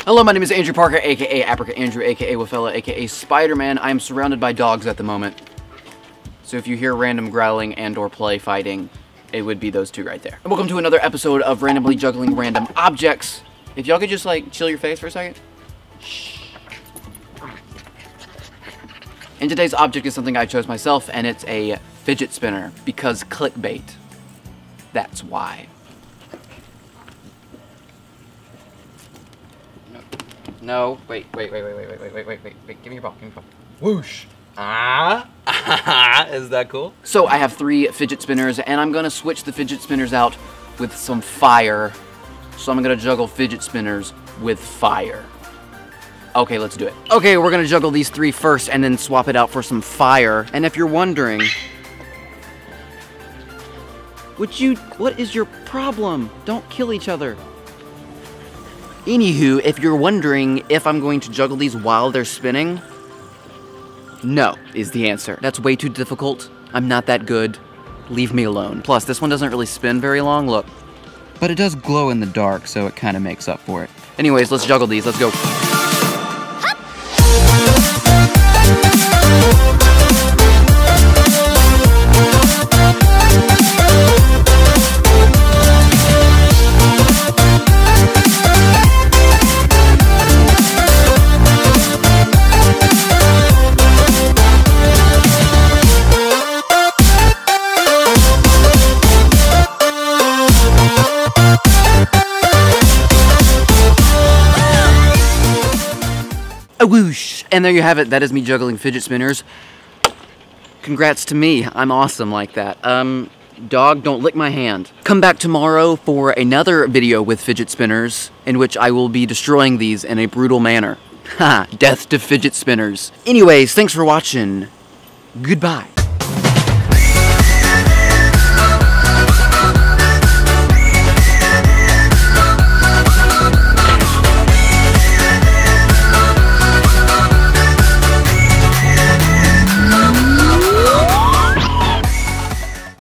Hello, my name is Andrew Parker, aka Apricot Andrew, aka Wafella, aka Spider-Man. I am surrounded by dogs at the moment. So if you hear random growling and or play fighting, it would be those two right there. And welcome to another episode of Randomly Juggling Random Objects. If y'all could just like chill your face for a second. Shh. And today's object is something I chose myself, and it's a fidget spinner, because clickbait. That's why. No, wait, give me your ball, Whoosh. Is that cool? So I have 3 fidget spinners, and I'm gonna switch the fidget spinners out with some fire. So I'm gonna juggle fidget spinners with fire. Okay, let's do it. Okay, we're gonna juggle these 3 first and then swap it out for some fire. And if you're wondering, what is your problem? Don't kill each other. Anywho, if you're wondering if I'm going to juggle these while they're spinning, no is the answer. That's way too difficult. I'm not that good. Leave me alone. Plus, this one doesn't really spin very long, look. But it does glow in the dark, so it kind of makes up for it. Anyways, let's juggle these. Let's go. A whoosh! And there you have it. That is me juggling fidget spinners. Congrats to me. I'm awesome like that. Dog, don't lick my hand. Come back tomorrow for another video with fidget spinners, in which I will be destroying these in a brutal manner. Ha! Death to fidget spinners. Anyways, thanks for watching. Goodbye.